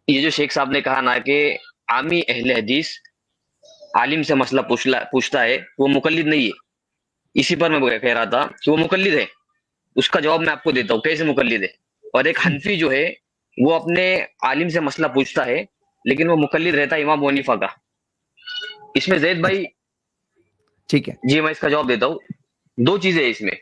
یہ جو شیخ صاحب نے کہا نا کہ عامی اہل حدیث عالم سے مسئلہ پوچھتا ہے، وہ مقلد نہیں ہے. اسی پر میں کہہ رہا تھا کہ وہ مقلد ہے. اس کا جواب میں آپ کو دیتا ہوں کیسے مقلد ہے. اور ایک حنفی جو ہے وہ اپنے عالم سے مسئلہ پوچھتا ہے لیکن وہ مقلد رہتا ہے امام ابو حنیفہ کا. اس میں زید بھائی، ٹھیک ہے جی میں اس کا جواب دیتا ہوں. دو چیزیں ہیں اس میں.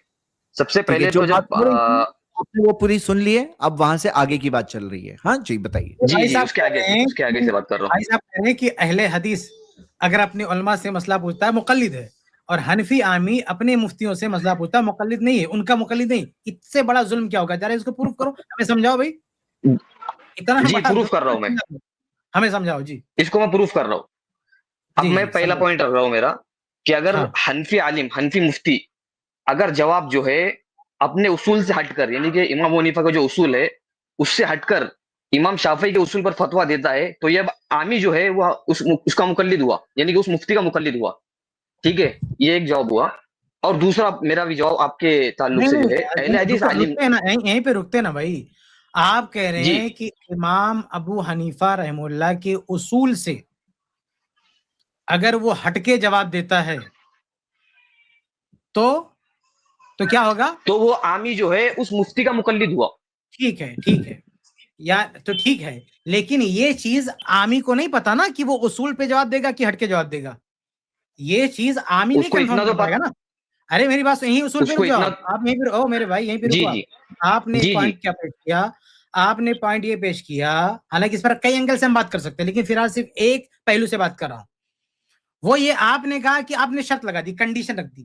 سب سے ٹھیک ہے، پہلے جو تو بات جب ہو رہی تھی آپ نے وہ پوری سن لی ہے، اب وہاں سے آگے کی بات چل رہی ہے. ہاں جی بتائیے. جی بھائی جی صاحب اس کے کہہ آگے رہے ہیں اس کے آگے سے بات کر رہا ہوں. بھائی صاحب کہہ رہے ہیں کہ اہل حدیث اگر اپنے علماء سے مسئلہ پوچھتا ہے مقلد ہے، اور حنفی عامی اپنے مفتیوں سے مسئلہ پوچھتا ہے مقلد نہیں ہے، ان کا مقلد نہیں. اس سے بڑا ظلم کیا ہوگا؟ ذرا اس کو پروف کرو، ہمیں سمجھاؤ بھائی. اتنا جی بڑا پروف کر رہا ہوں میں، ظلم ہمیں سمجھاؤ. جی اس کو میں پروف کر رہا ہوں. اب جی میں جی پہلا سمجھو. پوائنٹ رکھ رہا ہوں میرا کہ اگر ہاں حنفی عالم، حنفی مفتی اگر جواب جو ہے اپنے اصول سے ہٹ کر، یعنی کہ امام ابو حنیفہ کا جو اصول ہے اس سے ہٹ کر امام شافعی کے اصول پر فتویٰ دیتا ہے، تو یہ اب عامی جو ہے وہ اس کا مقلد ہوا، یعنی کہ اس مفتی کا مقلد ہوا. ٹھیک ہے، یہ ایک جواب ہوا. اور دوسرا میرا بھی جواب آپ کے تعلق نہیں سے جو ہے اہل نہیں حدیث عالم. رکتے ہیں نا، یہیں پہ رکتے نا بھائی. آپ کہہ رہے جی ہیں کہ امام ابو حنیفہ رحم اللہ کے اصول سے اگر وہ ہٹ کے جواب دیتا ہے تو کیا ہوگا؟ تو وہ عامی جو ہے اس مفتی کا مقلد ہوا. ٹھیک ہے یا تو ٹھیک ہے، لیکن یہ چیز عامی کو نہیں پتا نا کہ وہ اصول پہ جواب دے گا کہ ہٹ کے جواب دے گا. یہ چیز عامی اس نہیں کو اتنا کنفرم تو کر پائے گا نا. ارے میری بات یہیں اصول اس پہ کو رک جاؤ. اتنا آپ یہیں پہ میرے بھائی یہیں پہ جی رکو. جی آپ نے ایک جی جی پوائنٹ کیا پیش کیا؟ آپ نے پوائنٹ یہ پیش کیا، حالانکہ اس پر کئی اینگل سے ہم بات کر سکتے ہیں لیکن فی الحال صرف ایک پہلو سے بات کر رہا ہوں. وہ یہ آپ نے کہا کہ آپ نے شرط لگا دی، کنڈیشن رکھ دی.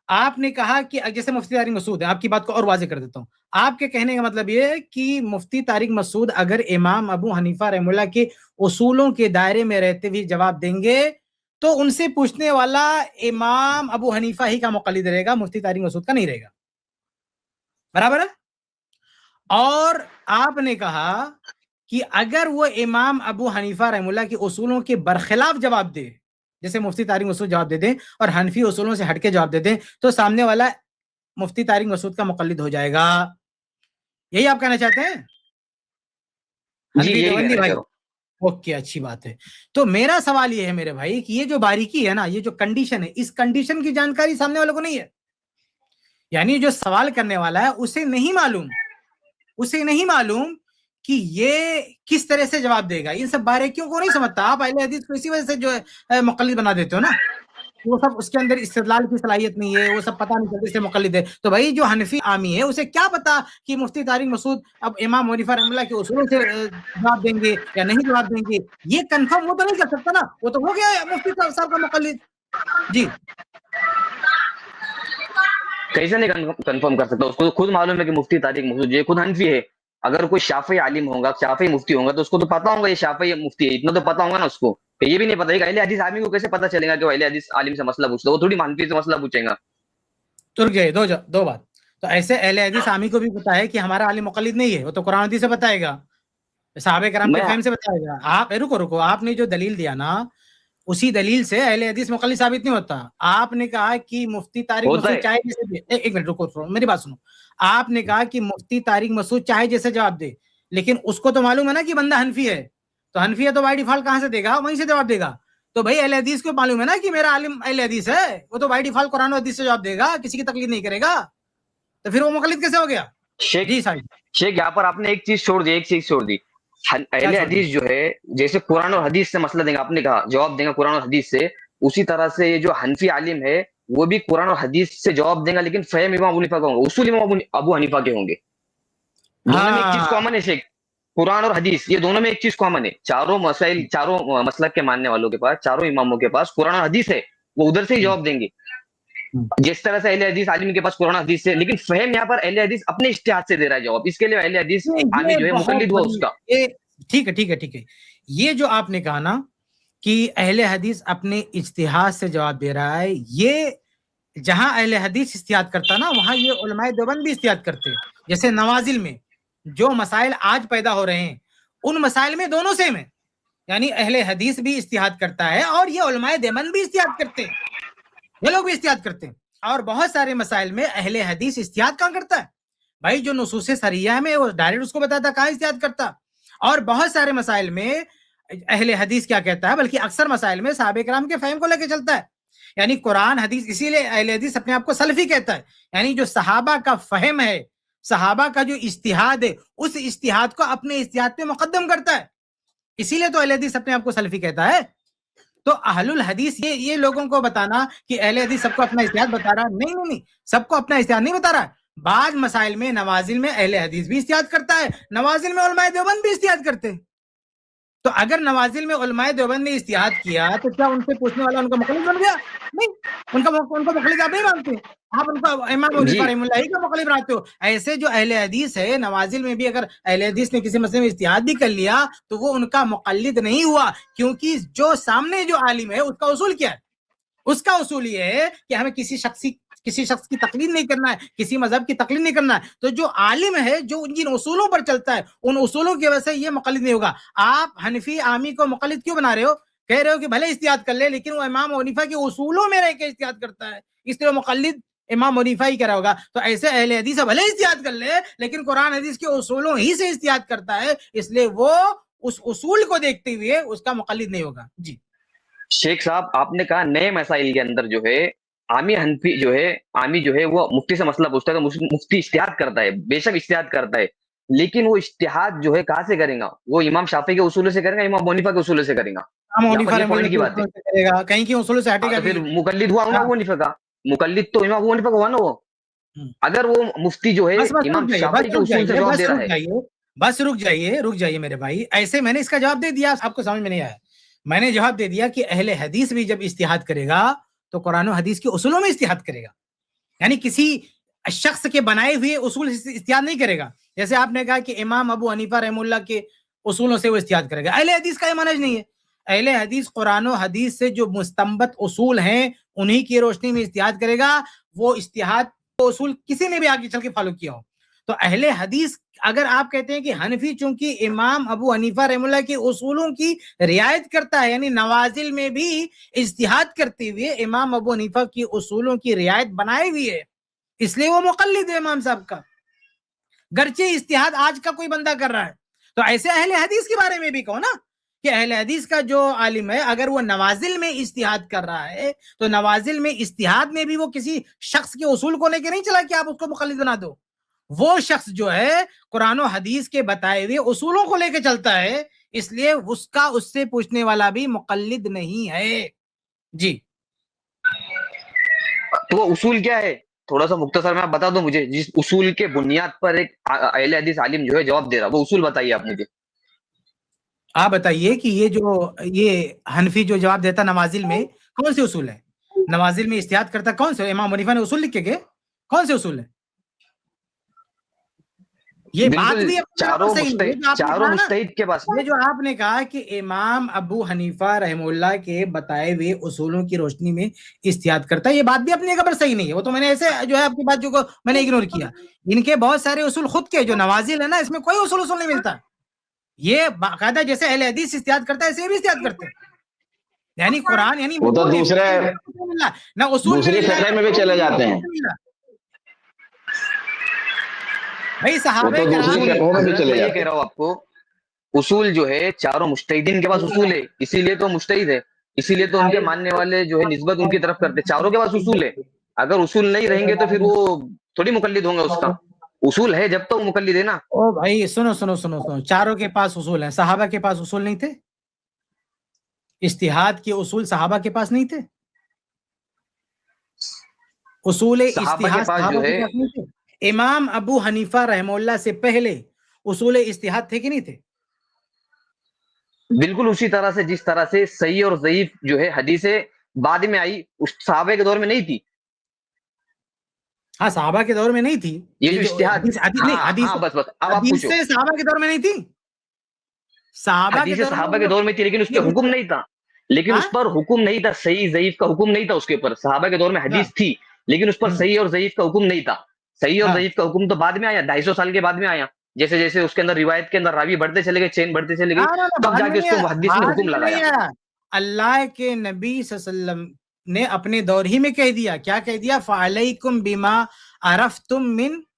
آپ نے کہا کہ جیسے مفتی طارق مسعود ہے، آپ کی بات کو اور واضح کر دیتا ہوں. آپ کے کہنے کا مطلب یہ ہے کہ مفتی طارق مسعود اگر امام ابو حنیفہ رحم اللہ کے اصولوں کے دائرے میں رہتے ہوئے جواب دیں گے تو ان سے پوچھنے والا امام ابو حنیفہ ہی کا مقلد رہے گا، مفتی طارق مسعود کا نہیں رہے گا. برابر ہے؟ اور آپ نے کہا کہ اگر وہ امام ابو حنیفہ رحم اللہ کے اصولوں کے برخلاف جواب دے، جیسے مفتی طارق مسعود جواب دے دیں اور حنفی اصولوں سے ہٹ کے جواب دے دیں، تو سامنے والا مفتی طارق مسعود کا مقلد ہو جائے گا. یہی آپ کہنا چاہتے ہیں؟ جی حنفی یہی دیوبندی کہنا چاہ بھائی، رہا ہوں. اوکے اچھی بات ہے. تو میرا سوال یہ ہے میرے بھائی کہ یہ جو باریکی ہے نا، یہ جو کنڈیشن ہے، اس کنڈیشن کی جانکاری سامنے والوں کو نہیں ہے. یعنی جو سوال کرنے والا ہے اسے نہیں معلوم کہ یہ کس طرح سے جواب دے گا. ان سب باریکیوں کو نہیں سمجھتا. آپ اہل حدیث کو اسی وجہ سے جو ہے مقلد بنا دیتے ہو نا. وہ سب اس کے اندر استدلال کی صلاحیت نہیں ہے، وہ سب پتہ نہیں چلتا، اس سے مقلد ہے. تو بھائی جو حنفی عامی ہے اسے کیا پتا کہ مفتی طارق مسعود اب امام حنیفہ رحمہ اللہ کے اصولوں سے جواب دیں گے یا نہیں جواب دیں گے؟ یہ کنفرم وہ تو نہیں کر سکتا نا، وہ تو ہو گیا مفتی صاحب کا مقلد. جی کیسے نہیں کنفرم کر سکتا؟ اس کو خود معلوم ہے کہ مفتی طارق مسعود یہ خود حنفی ہے. اگر کوئی شافعی عالم ہوگا، شافعی مفتی ہوگا، تو اس کو تو پتا ہوگا یہ شافعی مفتی ہے. اتنا تو پتا ہوگا نا اس کو. کہ یہ بھی نہیں پتا کہ اہل حدیث عالم کو کیسے پتا چلے گا کہ وہ اہل حدیث عالم سے مسئلہ پوچھتا ہے؟ وہ تھوڑی حنفی سے مسئلہ پوچھیں گا. ترک گئے دو بات. تو ایسے اہل حدیث عامی کو بھی پتا ہے کہ ہمارا عالم مقلد نہیں ہے، وہ تو قرآن حدیث سے بتائے گا، صحابہ کرام کے میں فہم سے بتائے گا. آپ رکو آپ نے جو دلیل دیا نا، اسی دلیل سے اہل حدیث مقلد ثابت نہیں ہوتا. آپ نے کہا کہ مفتی طارق ہوتا مسعود ہے. چاہے جیسے ایک منٹ رکو میری بات سنو. آپ نے کہا کہ مفتی طارق مسعود چاہے جیسے جواب دے، لیکن اس کو تو معلوم ہے نا کہ بندہ حنفی ہے. تو حنفی ہے تو بائی ڈیفالٹ کہاں سے دے گا؟ وہیں سے جواب دے گا. تو بھائی اہل حدیث کو معلوم ہے نا کہ میرا عالم اہل حدیث ہے، وہ تو بائی ڈیفالٹ قرآن و حدیث سے جواب دے گا، کسی کی تقلید نہیں کرے گا. تو پھر وہ مقلد کیسے ہو گیا؟ جی صاحب شیخ یہاں پر آپ نے ایک چیز چھوڑ دی. کیا اہل چھوڑ دیں؟ حدیث جو ہے جیسے قرآن اور حدیث سے مسئلہ دیں گا، آپ نے کہا جواب دیں گا قرآن اور حدیث سے، اسی طرح سے یہ جو حنفی عالم ہے وہ بھی قرآن اور حدیث سے جواب دیں گا، لیکن فہم امام ابو حنیفہ کا ہوں گے، اصول امام ابو حنیفہ کے ہوں گے. دونوں میں ایک چیز کامن ہے شیخ. قرآن اور حدیث یہ دونوں میں ایک چیز کامن ہے. چاروں مسلک کے ماننے والوں کے پاس، چاروں اماموں کے پاس قرآن اور حدیث ہے، وہ ادھر سے ہی جواب دیں گے. جس طرح سے اہل حدیث عالم کے پاس قرآن حدیث سے، لیکن فہم یہاں پر اہل حدیث اپنے اجتہاد سے دے رہا ہے جواب. اس کے لیے اہل حدیث عامی جو ہے مقلد ہوا اس کا. ٹھیک ہے. یہ جو آپ نے کہا نا کہ اہل حدیث اپنے اجتہاد سے جواب دے رہا ہے، یہ جہاں اہل حدیث اجتہاد کرتا نا وہاں یہ علماء دیوبند بھی اجتہاد کرتے. جیسے نوازل میں جو مسائل آج پیدا ہو رہے ہیں ان مسائل میں دونوں سیم ہیں. یعنی اہل حدیث بھی اجتہاد کرتا ہے اور یہ علماء دیوبند بھی اجتہاد کرتے ہیں، یہ لوگ بھی اجتہاد کرتے ہیں. اور بہت سارے مسائل میں اہل حدیث اجتہاد کہاں کرتا ہے؟ بھائی جو نصوص صریحہ میں وہ ڈائریکٹ اس کو بتاتا کہاں اجتہاد کرتا. اور بہت سارے مسائل میں اہل حدیث کیا کہتا ہے، بلکہ اکثر مسائل میں صحابہ کرام کے فہم کو لے کے چلتا ہے. یعنی قرآن حدیث، اسی لیے اہل حدیث اپنے آپ کو سلفی کہتا ہے. یعنی جو صحابہ کا فہم ہے، صحابہ کا جو اجتہاد ہے، اس اجتہاد کو اپنے اجتہاد پہ مقدم کرتا ہے. اسی لیے تو اہل حدیث اپنے آپ کو سلفی کہتا ہے. تو اہل الحدیث یہ لوگوں کو بتانا کہ اہل حدیث سب کو اپنا اجتہاد بتا رہا، نہیں، سب کو اپنا اجتہاد نہیں بتا رہا. بعض مسائل میں نوازل میں اہل حدیث بھی اجتہاد کرتا ہے، نوازل میں علماء دیوبند بھی اجتہاد کرتے ہیں. تو اگر نوازل میں علماء دیوبند نے اجتہاد کیا تو کیا ان سے پوچھنے والا ان کا مخالف بن گیا؟ نہیں، ان کا مخالف آپ نہیں مانتے، آپ ان کا امام حنیفہ رحمہ اللہ ہی کا مخالف بناتے ہو. ایسے جو اہل حدیث ہے، نوازل میں بھی اگر اہل حدیث نے کسی مسئلے میں اجتہاد بھی کر لیا تو وہ ان کا مقلد نہیں ہوا، کیونکہ جو سامنے جو عالم ہے اس کا اصول کیا ہے؟ اس کا اصول یہ ہے کہ ہمیں کسی شخص کی تقلید نہیں کرنا ہے، کسی مذہب کی تقلید نہیں کرنا ہے. تو جو عالم ہے، جو جن اصولوں پر چلتا ہے، ان اصولوں کی وجہ سے یہ مقلد نہیں ہوگا. آپ حنفی عامی کو مقلد کیوں بنا رہے ہو؟ کہہ رہے ہو کہ بھلے اجتہاد کر لے، لیکن وہ امام حنیفہ کے اصولوں میں رہ کے اجتہاد کرتا ہے، اس لیے وہ مقلد امام حنیفہ ہی کرا ہوگا. تو ایسے اہل حدیث بھلے اجتہاد کر لے، لیکن قرآن حدیث کے اصولوں ہی سے اجتہاد کرتا ہے، اس لیے وہ اس اصول کو دیکھتے ہوئے اس کا مقلد نہیں ہوگا. جی شیخ صاحب، آپ نے کہا نئے مسائل کے اندر جو ہے عامی حنفی جو ہے وہ مفتی سے مسئلہ پوچھتا ہے تو مفتی اجتہاد کرتا ہے، بے شک اجتہاد کرتا ہے، لیکن وہ اجتہاد جو ہے کہاں سے کرے گا؟ وہ امام شافعی کے اصولوں سے کرے گا، امام حنیفہ کے اصولوں سے کرے گا؟ امام یہاں پر حنیفہ یہ پوائنٹ کی بات ہے. کرے گا، کہیں کی اصولوں سے ہٹے گا تو بھی. پھر مقلد ہوا امام حنیفہ کا، مقلد تو امام حنیفہ کا ہوا نا. وہ اگر وہ مفتی جو ہے بس امام شافعی کے اصول سے جواب دے رہا ہے. بس رک جائیے میرے بھائی. ایسے میں نے اس کا جواب دے دیا، آپ کو سمجھ میں نہیں آیا. میں نے جواب دے دیا کہ اہل حدیث بھی جب اجتہاد کرے گا تو قرآن و حدیث کے اصولوں میں اجتہاد کرے گا، یعنی کسی شخص کے بنائے ہوئے اصول سے اجتہاد نہیں کرے گا. جیسے آپ نے کہا کہ امام ابو حنیفہ رحمہ اللہ کے اصولوں سے وہ اجتہاد کرے گا، اہل حدیث کا یہ منہج نہیں ہے. اہل حدیث قرآن و حدیث سے جو مستنبط اصول ہیں انہی کی روشنی میں اجتہاد کرے گا. وہ اجتہاد اصول کسی نے بھی آگے چل کے فالو کیا ہو. تو اہل حدیث اگر آپ کہتے ہیں کہ حنفی چونکہ امام ابو حنیفہ رحمہ اللہ کے اصولوں کی رعایت کرتا ہے، یعنی نوازل میں بھی اجتہاد کرتے ہوئے امام ابو حنیفہ کی اصولوں کی رعایت بنائے ہوئی ہے، اس لیے وہ مقلد ہے امام صاحب کا، گرچہ اجتہاد آج کا کوئی بندہ کر رہا ہے. تو ایسے اہل حدیث کے بارے میں بھی کہو نا کہ اہل حدیث کا جو عالم ہے اگر وہ نوازل میں اجتہاد کر رہا ہے تو نوازل میں اجتہاد میں بھی وہ کسی شخص کے اصول کو لے کے نہیں چلا کہ آپ اس کو مقلد بنا دو. وہ شخص جو ہے قرآن و حدیث کے بتائے ہوئے اصولوں کو لے کے چلتا ہے، اس لیے اس سے پوچھنے والا بھی مقلد نہیں ہے. جی تو وہ اصول کیا ہے؟ تھوڑا سا مختصر میں آپ بتا دو مجھے، جس اصول کے بنیاد پر ایک اہل حدیث عالم جو ہے جواب دے رہا، وہ اصول بتائیے آپ مجھے. آپ بتائیے کہ یہ حنفی جو جواب دیتا نوازل میں کون سے اصول ہے؟ نوازل میں اجتہاد کرتا کون سے؟ امام حنیفہ نے اصول لکھ کے گئے، کون سے اصول ہے؟ یہ بات بھی چاروں مجتہد کے پاس. یہ جو آپ نے کہا کہ امام ابو حنیفہ رحمہ اللہ کے بتائے ہوئے اصولوں کی روشنی میں اجتہاد کرتا ہے، یہ بات بھی اپنی جگہ پر صحیح نہیں ہے. وہ تو میں نے ایسے جو ہے آپ کی بات جو میں نے اگنور کیا. ان کے بہت سارے اصول خود کے جو نوازل ہے نا، اس میں کوئی اصول نہیں ملتا. یہ باقاعدہ جیسے اہل حدیث اجتہاد کرتا ہے ایسے بھی اجتہاد کرتے ہیں، یعنی قرآن یعنی وہ تو دوسری فقہ میں بھی چلے جاتے ہیں بھائی. صحابہ یہ کہہ رہا ہوں آپ کو، اصول جو ہے چاروں مجتہدین کے پاس اصول ہے، اسی لیے تو مجتہد ہے، اسی لیے تو ان کے ماننے والے جو ہے نسبت ان کی طرف کرتے. چاروں کے پاس اصول ہے، اگر اصول نہیں رہیں گے تو پھر وہ تھوڑی مقلد ہوں گے. اس کا اصول ہے جب تو مقلد ہے نا. او بھائی سنو، چاروں کے پاس اصول ہیں، صحابہ کے پاس اصول نہیں تھے؟ اجتہاد کے اصول صحابہ کے پاس نہیں تھے؟ اصول اجتہاد صحابہ کے پاس نہیں تھے؟ امام ابو حنیفہ رحمہ اللہ سے پہلے اصول اجتہاد تھے کہ نہیں تھے؟ بالکل اسی طرح سے جس طرح سے صحیح اور ضعیف جو ہے حدیثیں بعد میں آئی، اس صحابہ کے دور میں نہیں تھی. ہاں صحابہ کے دور میں نہیں تھی یہ جو اجتہاد، بس اب آپ پوچھو. صحابہ کے دور میں نہیں تھی، صحابہ کے دور میں تھی لیکن اس پہ حکم نہیں تھا، لیکن اس پر حکم نہیں تھا، صحیح ضعیف کا حکم نہیں تھا اس کے اوپر. صحابہ کے دور میں حدیث تھی لیکن اس پر صحیح اور ضعیف کا حکم نہیں تھا. صحیح اور ضعیف کا حکم تو بعد میں آیا، 250 سال کے بعد میں آیا. جیسے جیسے اس کے اندر روایت کے اندر راوی بڑھتے چلے گئے، چین بڑھتے چلے گئے، تب جا کے اس کو محدث نے حکم لگایا. اللہ کے نبی صلی اللہ علیہ وسلم نے اپنے دور ہی میں کہہ دیا، کیا کہہ دیا؟ فَعَلَيْكُمْ بِمَا عَرَفْتُم مِّن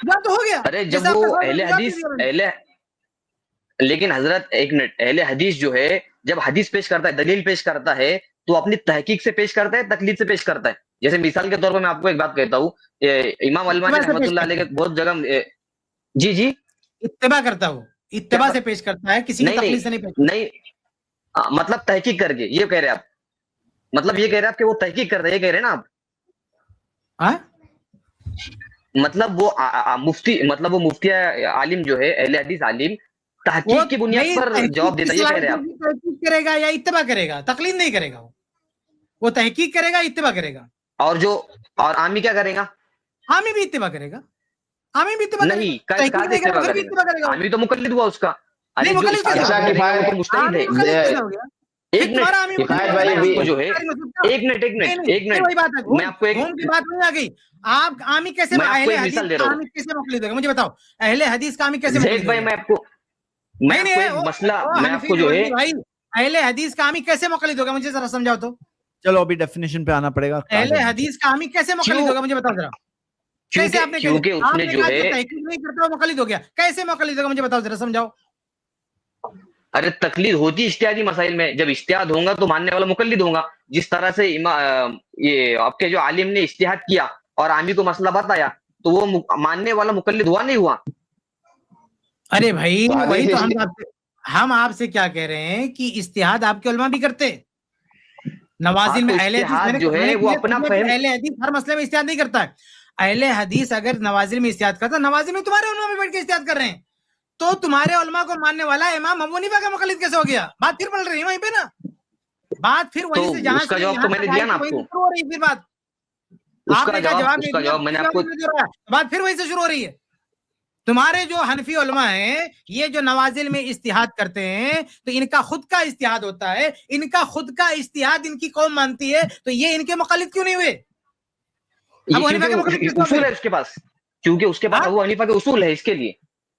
جواب تو ہو گیا. ارے جب وہ اہل حدیث لیکن حضرت ایک منٹ، اہل حدیث جو ہے جب حدیث پیش کرتا ہے، دلیل پیش کرتا ہے، تو اپنی تحقیق سے پیش کرتا ہے، تقلید سے پیش کرتا ہے. جیسے مثال کے طور پر میں آپ کو ایک بات کہتا ہوں، امام المانی رحمۃ اللہ علیہ کے بہت جگہ جی جی اتباع کرتا ہو، اتباع سے پیش کرتا ہے، کسی کی تقلید سے نہیں پیش کرتا. نہیں مطلب تحقیق کر کے، یہ کہہ رہے آپ، مطلب یہ کہہ رہے آپ کہ وہ تحقیق کرتا ہے، یہ کہہ رہے ہیں نا آپ. مطلب وہ مفتی، مطلب وہ مفتی عالم جو ہے، اہل حدیث عالم، تحقیق کی بنیاد پر جواب دیتا ہے، یہ کہہ رہے ہیں آپ. تحقیق کرے گا یا اتباع کرے گا؟ تقلید نہیں کرے گا. وہ تحقیق کرے گا، اتباع کرے گا. اور عامی کیا کرے گا؟ عامی بھی اتباع کرے گا. عامی بھی اتباع نہیں، اتباع کرے گا. عامی تو مقلد ہوا اس کا. نہیں مقلد اچھا کفایت مجتہد ہے. ایک منٹ جو ہے، ایک منٹ میں آپ کو ایک بات نہیں آ گئی. آپ عامی کیسے، اہل حدیث کا عامی کیسے مقلد ہوگا؟ مجھے بتاؤ، اہل حدیث کا عامی کیسے مقلد ہوگا؟ میں آپ کو مسئلہ، میں آپ کو جو ہے اہل حدیث کا عامی کیسے مقلد ہوگا؟ مجھے ذرا سمجھاؤ تو. چلو ابھی ڈیفینیشن پہ آنا پڑے گا. اہل حدیث کا عامی کیسے مقلد ہوگا؟ مجھے بتاؤ ذرا. کیسے آپ نے تحقیق نہیں کرتا وہ مقلد ہو گیا؟ کیسے مقلد ہوگا؟ مجھے بتاؤ ذرا، سمجھاؤ. ارے تقلید ہوتی اجتہادی مسائل میں، جب اجتہاد ہوگا تو ماننے والا مقلد ہوگا. جس طرح سے یہ آپ کے جو عالم نے اجتہاد کیا اور عامی کو مسئلہ بتایا، تو وہ ماننے والا مقلد ہوا نہیں ہوا؟ ارے بھائی وہی تو ہم آپ سے کیا کہہ رہے ہیں کہ اجتہاد آپ کے علماء بھی کرتے. نوازل میں اہل حدیث جو ہے وہ اپنا اہل حدیث ہر مسئلے میں اجتہاد نہیں کرتا ہے. اہل حدیث اگر نوازل میں اجتہاد کرتا، نوازل میں تمہارے علماء میں بیٹھ کے اجتہاد کر رہے ہیں، تو تمہارے علماء کو ماننے والا امام ابو حنیفہ کا مقلد کیسے ہو گیا؟ بات پھر پڑھ رہی ہے وہیں پہ نا. بات پھر وہیں سے جہاں اس کا جواب تو میں نے دیا نا آپ کو. پھر بات آپ نے جواب میں نے آپ کو، بات پھر وہیں سے شروع ہو رہی ہے. تمہارے جو حنفی علماء ہیں، یہ جو نوازل میں اجتہاد کرتے ہیں، تو ان کا خود کا اجتہاد ہوتا ہے، ان کا خود کا اجتہاد ان کی قوم مانتی ہے، تو یہ ان کے مقلد کیوں نہیں ہوئے؟ ابو حنیفہ کے مقلد اصول ہے اس کے پاس، کیونکہ اس کے پاس ابو حنیفہ کے اصول ہے. اس کے لیے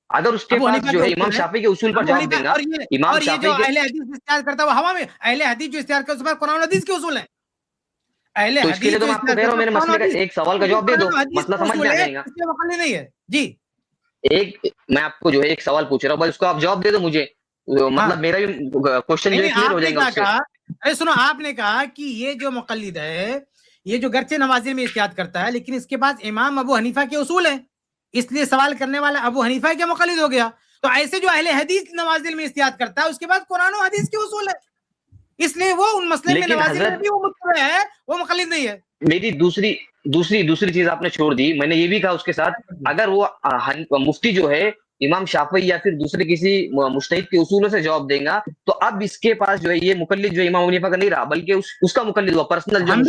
اگر اس کے پاس جو ہے امام شافعی کے اصول پر جواب دے گا، امام شافعی کے اہل حدیث اجتہاد کرتا ہے وہ ہوا میں، اہل حدیث جو اجتہاد کرتا ہے اس پر قرآن و حدیث کے اصول ہیں. اہل حدیث، تو اس کے لیے تو میں آپ کو کہہ رہا ہوں، میرے مسئلے کا ایک سوال کا جواب دے دو، مسئلہ سمجھ میں آ جائے گا. مقلد نہیں ہے جی. میں آپ کو جو ہے ایک سوال پوچھ رہا ہوں، بس اس کو آپ جواب دے دو مجھے، مطلب میرا بھی کوشچن جو ہے کلیئر ہو جائے گا. ارے سنو، آپ نے کہا کہ یہ جو مقلد ہے، یہ جو گرچہ نوازل میں اجتہاد کرتا ہے، لیکن اس کے پاس امام ابو حنیفہ کے اصول ہیں، اس لیے سوال کرنے والا ابو حنیفہ کے مقلد ہو گیا. تو ایسے جو اہل حدیث نوازل میں اجتہاد کرتا ہے، اس کے بعد قرآن و حدیث کے اصول ہے، اس لیے وہ ان مسئلے میں نوازل میں بھی وہ متبع ہے، وہ مقلد نہیں ہے. میری دوسری چیز آپ نے چھوڑ دی. میں نے یہ بھی کہا اس کے ساتھ، اگر وہ مفتی جو ہے امام شافعی یا پھر دوسرے کسی مجتہد کے اصولوں سے جواب دیں گا، تو اب اس کے پاس جو ہے یہ مقلد جو امام حنیفہ کا نہیں رہا، بلکہ اس کا مقلد ہوا پرسنل. جو ہم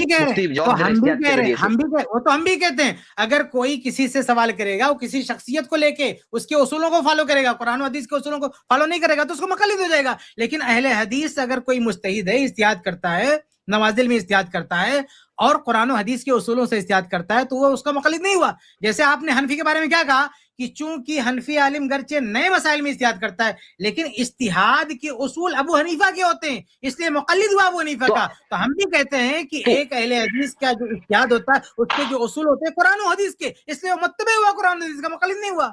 بھی کہتے ہیں اگر کوئی کسی سے سوال کرے گا، وہ کسی شخصیت کو لے کے اس کے اصولوں کو فالو کرے گا، قرآن و حدیث کے اصولوں کو فالو نہیں کرے گا، تو اس کو مقلد ہو جائے گا. لیکن اہل حدیث اگر کوئی مجتہد ہے، اجتہاد کرتا ہے، نوازل میں اجتہاد کرتا ہے اور قرآن و حدیث کے اصولوں سے اجتہاد کرتا ہے، تو وہ اس کا مقلد نہیں ہوا. جیسے آپ نے حنفی کے بارے میں کیا کہا کہ چونکہ حنفی عالم گرچہ نئے مسائل میں اجتہاد کرتا ہے، لیکن اجتہاد کے اصول ابو حنیفہ کے ہوتے ہیں، اس لیے مقلد ہوا ابو حنیفہ کا. تو ہم بھی کہتے ہیں کہ ایک اہل حدیث کا جو اجتہاد ہوتا ہے، اس کے جو اصول ہوتے ہیں قرآن و حدیث کے، اس لیے وہ متبع ہوا قرآن و حدیث کا، مقلد نہیں ہوا.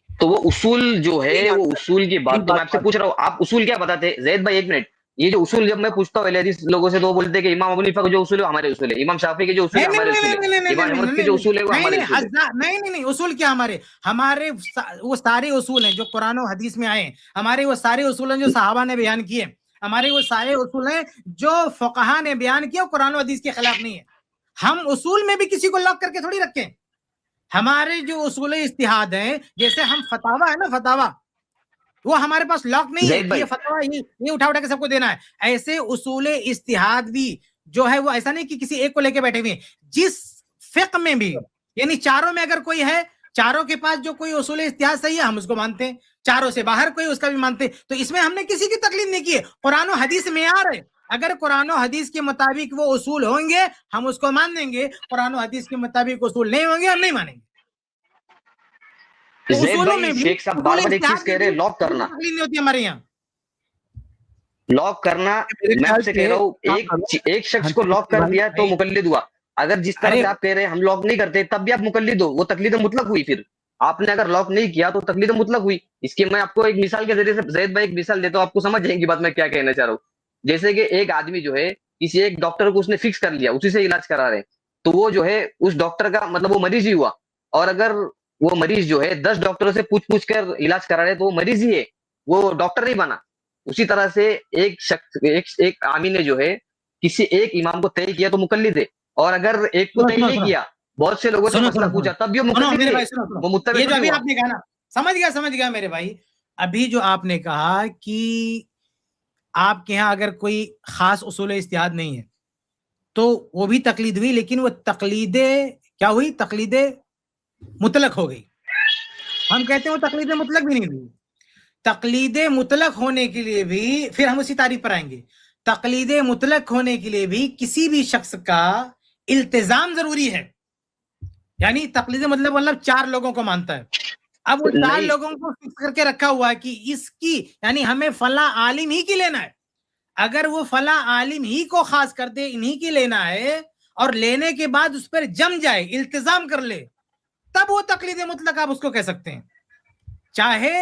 تو وہ اصول جو ہے، وہ اصول کی بات تو میں آپ سے پوچھ رہا ہوں، آپ اصول کیا بتاتے؟ زید بھائی ایک منٹ. یہ جو اصول جب میں پوچھتا ہوں اہل حدیث لوگوں سے، تو وہ بولتے ہیں کہ امام ابو حنیفہ کے جو اصول ہے ہمارے اصول ہے، امام شافعی کے جو اصول ہے ہمارے اصول ہے، امام احمد کے جو اصول ہے وہ ہمارے اصول ہے. نہیں، اصول کیا ہمارے وہ سارے اصول ہیں جو قرآن و حدیث میں آئے ہیں، ہمارے وہ سارے اصول ہیں جو صحابہ نے بیان کیے، ہمارے وہ سارے اصول ہیں جو فقہا نے بیان کیا، قرآن و حدیث کے خلاف نہیں ہے. ہم اصول میں بھی کسی کو لاک کر کے تھوڑی رکھیں. ہمارے جو اصول اجتہاد ہیں، جیسے ہم فتاوا ہے نا، فتاوا وہ ہمارے پاس لاک نہیں ہے کہ یہ فتوا یہ اٹھا کے سب کو دینا ہے. ایسے اصول اجتہاد بھی جو ہے وہ ایسا نہیں کہ کسی ایک کو لے کے بیٹھے ہوئے. جس فقہ میں بھی، یعنی چاروں میں اگر کوئی ہے، چاروں کے پاس جو کوئی اصول اجتہاد صحیح ہے، ہم اس کو مانتے ہیں. چاروں سے باہر کوئی اس کا بھی مانتے ہیں. تو اس میں ہم نے کسی کی تقلید نہیں کی ہے. قرآن و حدیث معیار ہے. اگر قرآن و حدیث کے مطابق وہ اصول ہوں گے ہم اس کو مان لیں گے، قرآن و حدیث کے مطابق اصول نہیں ہوں گے ہم نہیں مانیں گے. شیخ صاحب بار بار ایک چیز کہہ رہے ہیں، لاک کرنا. ہمارے یہاں لاک کرنا، میں آپ سے کہہ رہا ہوں ایک شخص کو لاک کر دیا تو مقلد ہوا. اگر جس طرح سے آپ کہہ رہے ہیں ہم لاک نہیں کرتے تب بھی آپ مقلد ہو, وہ تقلید مطلق ہوئی. پھر آپ نے اگر لاک نہیں کیا تو تقلید مطلق ہوئی. اس کی میں آپ کو ایک مثال کے ذریعے سے زید بھائی ایک مثال دیتا ہوں, آپ کو سمجھ جائیں گی بات میں کیا کہنا چاہ رہا ہوں. جیسے کہ ایک آدمی جو ہے کسی ایک ڈاکٹر کو اس نے فکس کر لیا, اسی سے علاج کرا رہے ہیں, تو وہ جو ہے اس ڈاکٹر کا مطلب وہ مریض ہی ہوا. اور اگر وہ مریض جو ہے 10 ڈاکٹروں سے پوچھ کر علاج کرا رہے تو وہ مریض ہی ہے, وہ ڈاکٹر نہیں بنا. اسی طرح سے ایک شخص ایک عامی نے جو ہے کسی ایک امام کو طے کیا تو مقلد ہے, اور اگر ایک کو طے نہیں کیا بہت سے لوگوں سے مسئلہ پوچھا تب بھی وہ مقلد میرے ہے, بھائی وہ متبع یہ جو تھوڑی ابھی ہوا. آپ نے کہا نا, سمجھ گیا میرے بھائی. ابھی جو آپ نے کہا کہ آپ کے ہاں اگر کوئی خاص اصول اجتہاد نہیں ہے تو وہ بھی تقلید ہوئی, لیکن وہ تقلید کیا ہوئی, تقلید مطلق ہو گئی. ہم کہتے ہیں وہ تقلید مطلق بھی نہیں ہوئی. تقلید مطلق ہونے کے لیے بھی پھر ہم اسی تعریف پر آئیں گے. تقلید مطلق ہونے کے لیے بھی کسی بھی شخص کا التزام ضروری ہے. یعنی تقلید مطلب 4 لوگوں کو مانتا ہے. اب وہ 4 لوگوں کو فکس کر کے رکھا ہوا ہے کہ اس کی یعنی ہمیں فلاں عالم ہی کی لینا ہے. اگر وہ فلاں عالم ہی کو خاص کر دے, انہی کی لینا ہے, اور لینے کے بعد اس پر جم جائے, التزام کر لے, تب وہ تقلید مطلق آپ اس کو کہہ سکتے ہیں. چاہے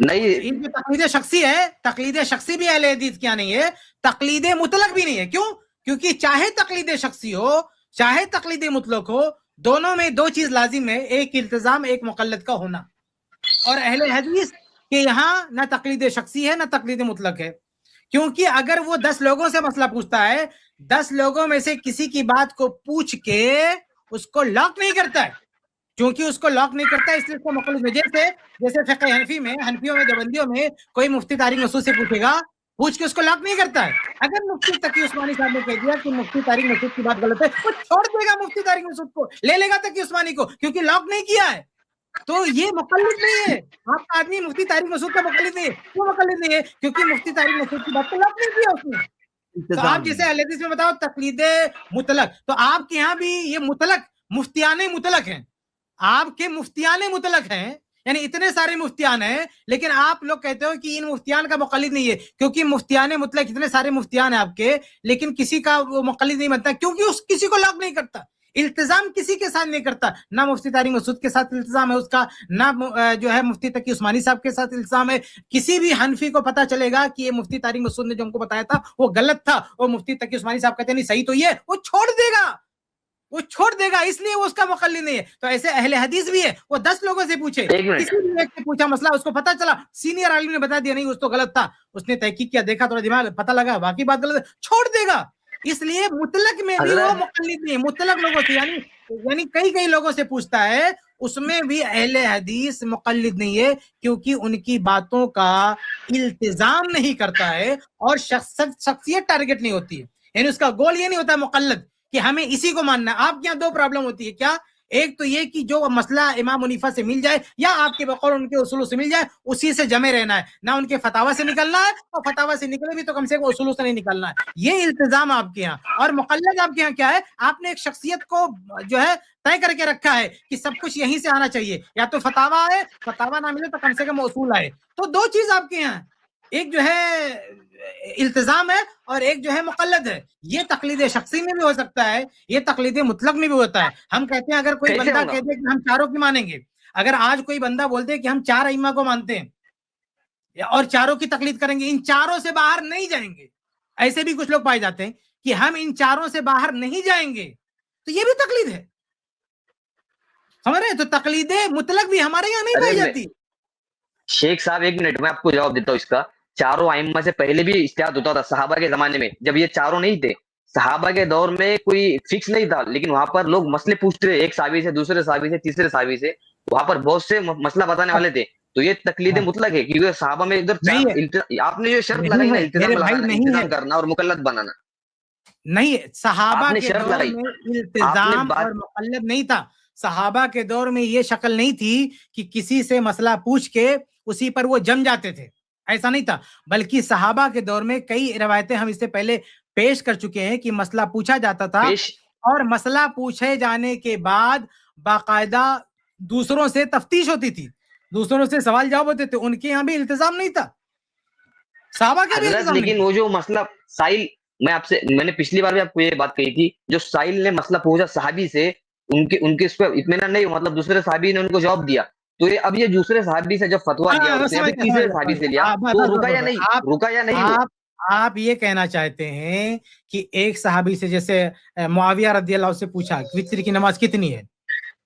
نہیں جو تقلید شخصی ہے, تقلید شخصی بھی اہل حدیث کیا نہیں ہے, تقلید مطلق بھی نہیں ہے. کیوں؟ کیونکہ چاہے تقلید شخصی ہو چاہے تقلید مطلق ہو, دونوں میں 2 چیز لازم ہے, ایک التزام, ایک مقلد کا ہونا. اور اہل حدیث کے یہاں نہ تقلید شخصی ہے نہ تقلید مطلق ہے, کیونکہ اگر وہ 10 لوگوں سے مسئلہ پوچھتا ہے, 10 لوگوں میں سے کسی کی بات کو پوچھ کے اس کو لاک نہیں کرتا ہے. کیونکہ اس کو لاک نہیں کرتا ہے اس لیے اس کو مقلد ہے. جیسے فقہ حنفی میں, حنفیوں میں, دیوبندیوں میں کوئی مفتی طارق مسعود سے پوچھے گا, پوچھ کے اس کو لاک نہیں کرتا ہے. اگر مفتی تقی عثمانی صاحب نے کہہ دیا کہ مفتی طارق مسعود کی بات غلط ہے, وہ چھوڑ دے گا مفتی طارق مسعود کو, لے لے گا تقی عثمانی کو, کیونکہ لاک نہیں کیا ہے. تو یہ مقلد نہیں ہے. آپ کا آدمی مفتی طارق مسعود کا مقلد نہیں ہے. کیوں مقلد نہیں ہے؟ کیونکہ مفتی طارق مسعود کی بات کو لاک نہیں کیا اس نے. تو آپ جیسے اہل حدیث میں بتاؤ تقلید مطلق, تو آپ کے یہاں بھی یہ مطلق مفتیان مطلق ہیں. آپ کے مفتیان مطلق ہیں, یعنی اتنے سارے مفتیان ہیں, لیکن آپ لوگ کہتے ہو کہ ان مفتیان کا مقلد نہیں ہے, کیونکہ مفتیان مطلق اتنے سارے مفتیان ہیں آپ کے, لیکن کسی کا وہ مقلد نہیں بنتا کیونکہ اس کسی کو لاک نہیں کرتا, التزام کسی کے ساتھ نہیں کرتا. نہ مفتی طارق مسعود کے ساتھ التزام ہے اس کا, نہ جو ہے مفتی تقی عثمانی صاحب کے ساتھ التزام ہے. کسی بھی حنفی کو پتا چلے گا کہ یہ مفتی طارق مسعود نے جو ہم کو بتایا تھا وہ غلط تھا, اور مفتی تقی عثمانی صاحب کہتے ہیں نہیں صحیح تو یہ, وہ چھوڑ دے گا, اس لیے وہ اس کا مقلد نہیں ہے. تو ایسے اہل حدیث بھی ہے, وہ 10 لوگوں سے پوچھے, کسی بھی ایک سے پوچھا مسئلہ, اس کو پتا چلا, سینئر عالم نے بتا دیا نہیں اس تو غلط تھا, اس نے تحقیق کیا, دیکھا, تھوڑا دماغ پتا لگا باقی بات غلط ہے, چھوڑ دے گا. اس لیے مطلق میں بھی وہ مقلد نہیں ہے. مطلق لوگوں سے یعنی کئی لوگوں سے پوچھتا ہے, اس میں بھی اہل حدیث مقلد نہیں ہے, کیونکہ ان کی باتوں کا التزام نہیں کرتا ہے, اور شخصیت ٹارگٹ نہیں ہوتی ہے. یعنی اس کا گول یہ نہیں ہوتا مقلد کہ ہمیں اسی کو ماننا ہے. آپ کے یہاں 2 پرابلم ہوتی ہے. کیا؟ ایک تو یہ کہ جو مسئلہ امام حنیفہ سے مل جائے, یا آپ کے بقول ان کے اصولوں سے مل جائے, اسی سے جمے رہنا ہے, نہ ان کے فتاوی سے نکلنا ہے, اور فتاوی سے نکلے بھی تو کم سے کم اصولوں سے نہیں نکلنا ہے. یہ التزام آپ کے یہاں. اور مقلد آپ کے یہاں کیا ہے, آپ نے ایک شخصیت کو جو ہے طے کر کے رکھا ہے کہ سب کچھ یہیں سے آنا چاہیے, یا تو فتاوی آئے, فتاوی نہ ملے تو کم سے کم اصول آئے. تو 2 چیز آپ کے یہاں, ایک جو ہے التزام ہے اور ایک جو ہے مقلد ہے. یہ تقلید شخصی میں بھی ہو سکتا ہے, یہ تقلید مطلق میں بھی ہوتا ہے. ہم کہتے ہیں اگر کوئی بندہ کہہ دے کہ ہم چاروں کی مانیں گے, اگر آج کوئی بندہ بولتے کہ ہم 4 ائمہ کو مانتے ہیں اور چاروں کی تقلید کریں گے, ان چاروں سے باہر نہیں جائیں گے, ایسے بھی کچھ لوگ پائے جاتے ہیں کہ ہم ان چاروں سے باہر نہیں جائیں گے, تو یہ بھی تقلید ہے. سمجھ رہے ہیں؟ تو تقلید مطلق بھی ہمارے یہاں نہیں پائی جاتی. شیخ صاحب 1 منٹ میں آپ کو جواب دیتا ہوں اس کا. چاروں ائمہ سے پہلے بھی اجتہاد ہوتا تھا صحابہ کے زمانے میں, جب یہ چاروں نہیں تھے. صحابہ کے دور میں کوئی فکس نہیں تھا, لیکن وہاں پر لوگ مسئلے پوچھتے رہے, ایک صحابی سے, دوسرے صحابی سے, تیسرے صحابی سے, وہاں پر بہت سے مسئلہ بتانے والے تھے. تو یہ تقلید مطلق ہے, کیونکہ صحابہ میں ادھر آپ نے جو شرط لگائی نا, التزام کرنا اور مقلد بنانا, نہیں, صحابہ کے دور میں التزام اور مقلد نہیں تھا. صحابہ کے دور میں یہ شکل نہیں تھی کہ کسی سے مسئلہ پوچھ کے اسی پر وہ جم جاتے تھے, ایسا نہیں تھا. بلکہ صحابہ کے دور میں کئی روایتیں ہم اس سے پہلے پیش کر چکے ہیں کہ مسئلہ پوچھا جاتا تھا, اور مسئلہ پوچھے جانے کے بعد باقاعدہ دوسروں سے تفتیش ہوتی تھی, دوسروں سے سوال جواب ہوتے تھے. ان کے یہاں بھی التزام نہیں تھا, صحابہ کے بھی التزام نہیں. لیکن وہ جو مسئلہ سائل میں نے پچھلی بار بھی آپ کو یہ بات کہی تھی, جو سائل نے مسئلہ پوچھا صحابی سے, ان کے اس پہ اطمینان نہیں, مطلب دوسرے صحابی نے ان کو جواب دیا, تو یہ اب یہ دوسرے صحابی سے جب فتوا لیا, اس نے تیسرے صحابی سے لیا, تو رکا یا نہیں, آپ یہ کہنا چاہتے ہیں کہ ایک صحابی سے, جیسے معاویہ رضی اللہ عنہ سے پوچھا وتر کی نماز کتنی ہے,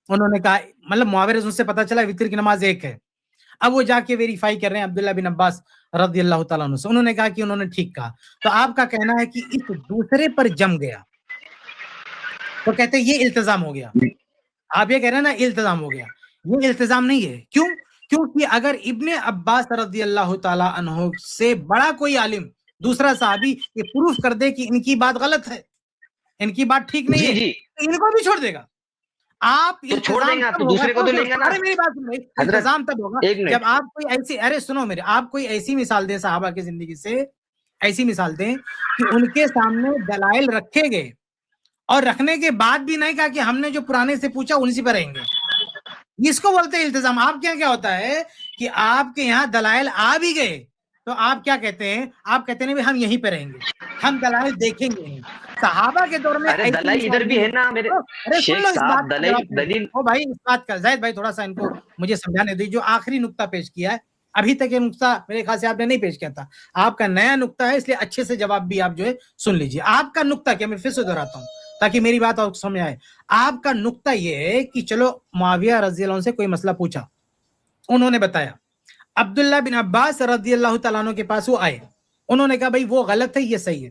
انہوں نے کہا, مطلب معاویہ رضی اللہ عنہ سے پتا چلا وتر کی نماز 1 ہے, اب وہ جا کے ویریفائی کر رہے ہیں عبداللہ بن عباس رضی اللہ تعالیٰ عنہ سے, انہوں نے کہا کہ انہوں نے ٹھیک کہا, تو آپ کا کہنا ہے کہ اس دوسرے پر جم گیا, تو کہتے ہیں یہ التزام ہو گیا. آپ یہ کہہ رہے ہیں نا التزام ہو گیا, یہ التزام نہیں ہے. کیوں؟ کیونکہ اگر ابن عباس رضی اللہ تعالیٰ عنہ سے بڑا کوئی عالم دوسرا صحابی یہ پروف کر دے کہ ان کی بات غلط ہے, ان کی بات ٹھیک نہیں ہے, تو ان کو بھی چھوڑ دے گا. آپ چھوڑ دیں گے, دوسرے کو تو لیں گے نا. میری بات سنیں, التزام تب ہوگا جب آپ کوئی ایسی, ارے سنو میرے, آپ کوئی ایسی مثال دیں صحابہ کی زندگی سے, ایسی مثال دیں کہ ان کے سامنے دلائل رکھے گئے اور رکھنے کے بعد بھی نہیں کہا کہ ہم نے جو پرانے سے پوچھا انہی پر رہیں گے. اس کو بولتے ہیں التزام. آپ کے یہاں کیا ہوتا ہے کہ آپ کے یہاں دلائل آ بھی گئے تو آپ کیا کہتے ہیں, آپ کہتے ہیں ہم یہیں پہ رہیں گے, ہم دلائل دیکھیں گے نہیں. صحابہ کے دور میں دلائل ادھر بھی ہے نا میرے شیخ صاحب, دلیل او بھائی اس بات کا, زید بھائی تھوڑا سا ان کو مجھے سمجھانے دیجیے. جو آخری نقطہ پیش کیا ہے, ابھی تک یہ نقطہ میرے خیال سے آپ نے نہیں پیش کیا تھا, آپ کا نیا نقطہ ہے, اس لیے اچھے سے جواب بھی آپ جو ہے سن لیجیے. آپ کا نقطہ کیا, میں پھر سے دہراتا ہوں تاکہ میری بات اور سمجھ آئے. آپ کا نقطہ یہ ہے کہ چلو معاویہ رضی اللہ عنہ سے کوئی مسئلہ پوچھا, انہوں نے بتایا, عبداللہ بن عباس رضی اللہ تعالیٰ عنہ کے پاس وہ آئے, انہوں نے کہا بھائی وہ غلط ہے یہ صحیح ہے.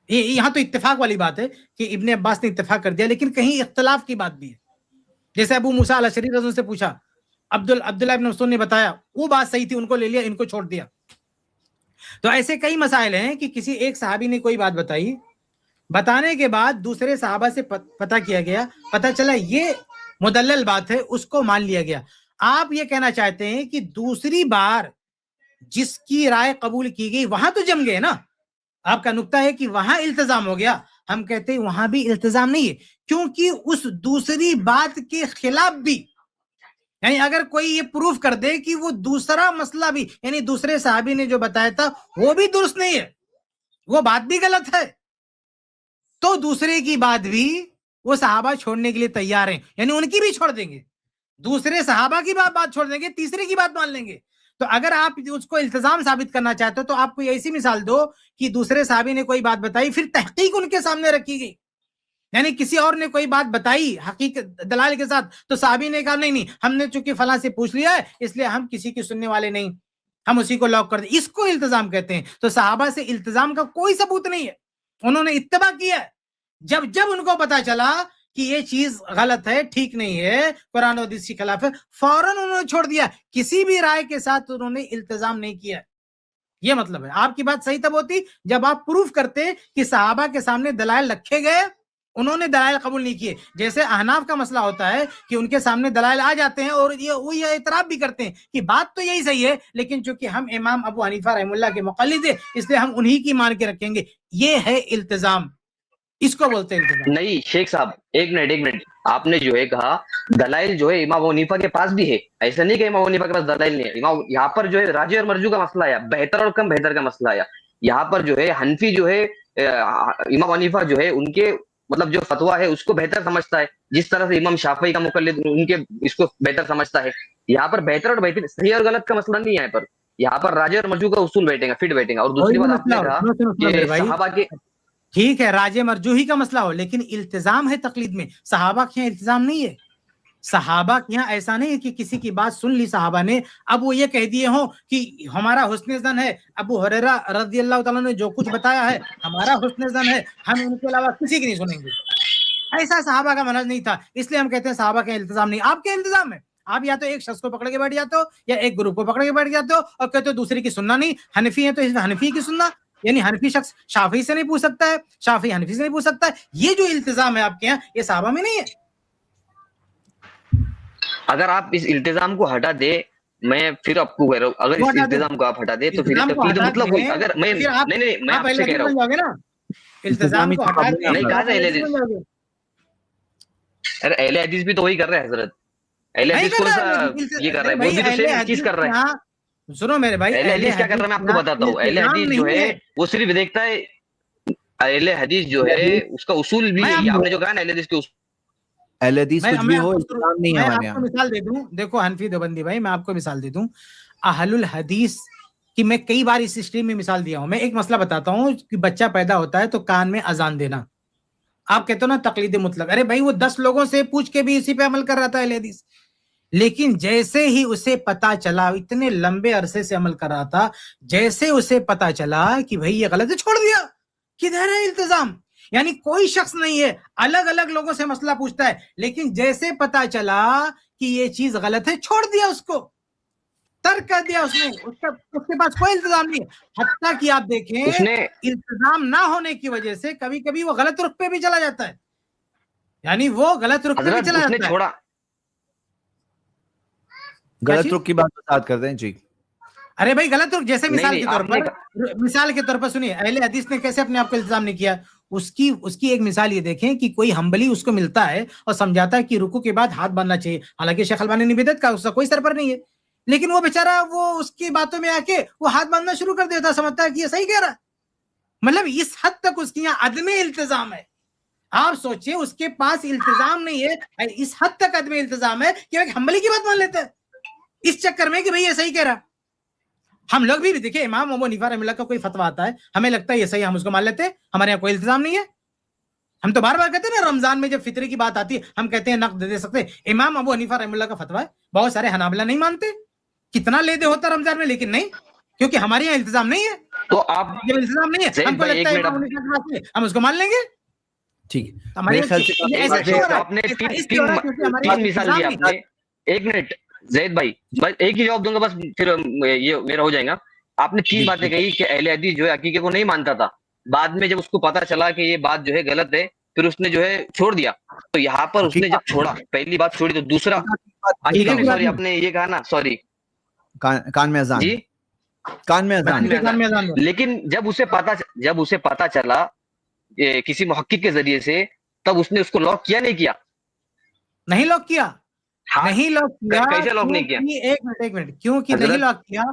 یہاں تو اتفاق والی بات ہے کہ ابن عباس نے اتفاق کر دیا, لیکن کہیں اختلاف کی بات بھی ہے. جیسے ابو موسیٰ الاشعری رضی اللہ عنہ سے پوچھا, عبداللہ بن مسعود نے بتایا, وہ بات صحیح تھی, ان کو لے لیا, ان کو چھوڑ دیا. تو ایسے کئی مسائل ہیں کہ کسی ایک صحابی نے کوئی بات بتائی, بتانے کے بعد دوسرے صحابہ سے پتہ کیا گیا, پتہ چلا یہ مدلل بات ہے, اس کو مان لیا گیا. آپ یہ کہنا چاہتے ہیں کہ دوسری بار جس کی رائے قبول کی گئی وہاں تو جم گئے نا. آپ کا نقطہ ہے کہ وہاں التزام ہو گیا, ہم کہتے ہیں وہاں بھی التزام نہیں ہے, کیونکہ اس دوسری بات کے خلاف بھی, یعنی اگر کوئی یہ پروف کر دے کہ وہ دوسرا مسئلہ بھی, یعنی دوسرے صحابی نے جو بتایا تھا وہ بھی درست نہیں ہے, وہ بات بھی غلط ہے, تو دوسرے کی بات بھی وہ صحابہ چھوڑنے کے لیے تیار ہیں, یعنی ان کی بھی چھوڑ دیں گے, دوسرے صحابہ کی بات چھوڑ دیں گے, تیسرے کی بات مان لیں گے. تو اگر آپ اس کو التزام ثابت کرنا چاہتے ہو تو آپ کو ایسی مثال دو کہ دوسرے صحابی نے کوئی بات بتائی, پھر تحقیق ان کے سامنے رکھی گئی, یعنی کسی اور نے کوئی بات بتائی حقیقت دلائل کے ساتھ, تو صحابی نے کہا نہیں ہم نے چونکہ فلاں سے پوچھ لیا ہے اس لیے ہم کسی کی سننے والے نہیں, ہم اسی کو لاک کر دیں, اس کو التزام کہتے ہیں. تو صحابہ سے التزام کا کوئی ثبوت نہیں ہے, انہوں نے اتباع کیا ہے. جب ان کو پتا چلا کہ یہ چیز غلط ہے, ٹھیک نہیں ہے, قرآن و حدیث کے خلاف ہے, فوراً انہوں نے چھوڑ دیا, کسی بھی رائے کے ساتھ انہوں نے التزام نہیں کیا. یہ مطلب ہے. آپ کی بات صحیح تب ہوتی جب آپ پروف کرتے کہ صحابہ کے سامنے دلائل رکھے گئے, انہوں نے دلائل قبول نہیں کیے. جیسے احناف کا مسئلہ ہوتا ہے کہ ان کے سامنے دلائل آ جاتے ہیں اور یہ اعتراف بھی کرتے ہیں کہ بات تو یہی صحیح ہے, لیکن چونکہ ہم امام ابو حنیفہ رحمہ اللہ کے مقلد ہیں اس لیے ہم انہی کی مان کے رکھیں گے. یہ ہے التزام, اس کو بولتے ہیں التزام. نہیں شیخ صاحب ایک منٹ, آپ نے جو ہے کہا دلائل جو ہے امام ابو حنیفہ کے پاس بھی ہے, ایسا نہیں کہ امام ابو حنیفہ کے پاس دلائل نہیں ہے. یہاں پر جو ہے راجی اور مرجو کا مسئلہ آیا, بہتر اور کم بہتر کا مسئلہ آیا. یہاں پر جو ہے حنفی جو ہے امام ابو حنیفہ جو ہے ان کے مطلب جو فتویٰ ہے اس کو بہتر سمجھتا ہے, جس طرح سے امام شافعی کا مقلد ان کے اس کو بہتر سمجھتا ہے. یہاں پر بہتر اور بہتر صحیح اور غلط کا مسئلہ نہیں ہے, یہاں پر راجی اور مرجو کا اصول بیٹھے گا, فٹ بیٹھے گا. اور دوسری بات آپ نے کہا کہ صحابہ کے ٹھیک ہے راجے مرجوحی کا مسئلہ ہو, لیکن التزام ہے تقلید میں. صحابہ کے یہاں التزام نہیں ہے. صحابہ کے یہاں ایسا نہیں ہے کہ کسی کی بات سن لی صحابہ نے, اب وہ یہ کہہ دیے ہوں کہ ہمارا حسن ظن ہے, ابو ہریرہ رضی اللہ تعالیٰ نے جو کچھ بتایا ہے ہمارا حسن ظن ہے, ہم ان کے علاوہ کسی کی نہیں سنیں گے. ایسا صحابہ کا منہج نہیں تھا, اس لیے ہم کہتے ہیں صحابہ کا التزام نہیں. آپ کے التزام ہے, آپ یا تو ایک شخص کو پکڑ کے بیٹھ جاتے ہو یا ایک گروپ کو پکڑ کے بیٹھ جاتے ہو اور کہتے ہو دوسری کی سننا نہیں. حنفی ہے تو اس میں حنفی کی سننا, یعنی حنفی شخص شافعی سے نہیں پوچھ سکتا ہے, شافعی حنفی سے نہیں پوچھ سکتا ہے. یہ جو التزام ہے آپ کے یہاں یہ صحابہ میں نہیں ہے. اگر آپ اس التزام کو ہٹا دے, میں پھر آپ کو کہہ رہا ہوں اگر اس التزام کو آپ ہٹا دے تو پھر مطلب ہوئی. اگر میں آپ سے کہہ رہا ہوں التزام کو ہٹا دے, نہیں کہا اہل حدیث, ارے اہل حدیث بھی تو وہی کر رہے ہیں حضرت. اہل حدیث کون سا یہ کر رہے ہیں, وہ بھی تو سیم چیز کر رہے ہیں. سنو میرے بھائی, اہل حدیث کیا کر رہا ہے میں آپ کو بتاتا ہوں. اہل حدیث جو ہے وہ صرف دیکھتا ہے اہل حدیث جو ہے اس کا اصول بھی میں یہی آپ آپ نے جو کہا نا اہل حدیث کے اصول. اہل حدیث کچھ بھی ہو، التزام نہیں ہے میں ہمارے آپ یہاں. کو مثال دے دوں، دیکھو حنفی دیوبندی بھائی، میں آپ کو مثال دے دوں. اہل الحدیث کی میں کئی بار اس اسٹریم میں مثال دیا ہوں. میں ایک مسئلہ بتاتا ہوں کہ بچہ پیدا ہوتا ہے تو کان میں اذان دینا، آپ کہتے ہو نا تقلید مطلق، ارے بھائی وہ 10 لوگوں سے پوچھ کے بھی اسی پہ عمل کر رہا تھا اہل حدیث، لیکن جیسے ہی اسے پتا چلا، اتنے لمبے عرصے سے عمل کر رہا تھا، جیسے اسے پتا چلا کہ بھائی یہ غلط ہے، چھوڑ دیا. کدھر ہے التزام؟ یعنی کوئی شخص نہیں ہے، الگ الگ لوگوں سے مسئلہ پوچھتا ہے، لیکن جیسے پتا چلا کہ یہ چیز غلط ہے، چھوڑ دیا، اس کو ترک کر دیا اس نے. اس کے پاس کوئی التزام نہیں ہے. حتیٰ کہ آپ دیکھیں اس نے التزام نہ ہونے کی وجہ سے کبھی کبھی وہ غلط رخ پہ بھی چلا جاتا ہے، یعنی وہ غلط رخ پہ بھی حضرت چلا اس نے جاتا ہے. چھوڑا. غلط رخ کی بات بات کرتے ہیں جی. ارے بھائی غلط رخ جیسے نہیں مثال نہیں کے طور آپ نے پر، مثال کے طور پر سنیے، اہل حدیث نے کیسے اپنے آپ کو التزام نہیں کیا. اس کی ایک مثال یہ دیکھیں کہ کوئی حنبلی اس کو ملتا ہے اور سمجھاتا ہے کہ رکوع کے بعد ہاتھ باندھنا چاہیے، حالانکہ شیخ البانی نے بدعت کہا، اس کا کوئی سر پر نہیں ہے، لیکن وہ بیچارہ وہ اس کی باتوں میں آ کے وہ ہاتھ باندھنا شروع کر دیتا، سمجھتا ہے کہ یہ صحیح کہہ رہا ہے. مطلب اس حد تک اس کی یہاں عدم التزام ہے. آپ سوچئے اس کے پاس التزام نہیں ہے، اس حد تک عدم التزام ہے کہ ایک حنبلی کی بات مان لیتا ہے اس چکر میں کہ بھئی یہ صحیح کہہ رہا. ہم لوگ بھی دیکھیں امام ابو حنیفہ رحمہ اللہ کا کوئی فتویٰ آتا ہے، ہمیں لگتا ہے یہ صحیح، ہم اس کو مان لیتے ہیں، ہمارے یہاں کوئی التزام نہیں ہے. ہم تو بار بار کہتے ہیں نا، رمضان میں جب فطرے کی بات آتی ہے ہم کہتے ہیں نقد دے سکتے ہیں. امام ابو حنیفہ رحمہ اللہ کا فتویٰ ہے، بہت سارے حنابلہ نہیں مانتے، کتنا لے دے ہوتا رمضان میں، لیکن نہیں، کیونکہ ہمارے یہاں التزام نہیں ہے. تو آپ جب التزام نہیں ہے زید ہم کو بھائی لگتا ہے ایک امام منٹ حنیفہ کی بات ہے، ہم اس کو مان لیں گے. ٹھیک. ہمارے میرے خیال سے ایک ایسا منٹ کیوں ہو رہا آپ نے ہے؟ ایسا اس لیے ہو رہا ہے کیونکہ ہمارے تین مثال التزام دی نہیں آپ ہے. نے. ایک منٹ زید بھائی، بس ایک ہی جواب دوں گا، بس پھر یہ میرا ہو جائے گا. آپ نے تین باتیں کہی کہ اہل حدیث جو ہے عقیقے کو نہیں مانتا تھا، بعد میں جب اس کو پتا چلا کہ یہ بات جو ہے غلط ہے پھر اس نے جو ہے چھوڑ دیا. تو یہاں پر اس نے جب چھوڑا، پہلی بات چھوڑی، تو دوسرا عقیقے میں، سوری آپ نے یہ کہا نا، سوری کان میں اذان، جی کان میں اذان. کان میں اذان. لیکن جب اسے پتا چلا کسی محقق کے ذریعے سے، تب اس نے اس کو لاک کیا نہیں کیا؟ نہیں لاک کیا، ہاں، نہیں لاک کیا. کیسے لاک نہیں کیا؟ ایک منٹ کیونکہ نہیں حضرت لاک کیا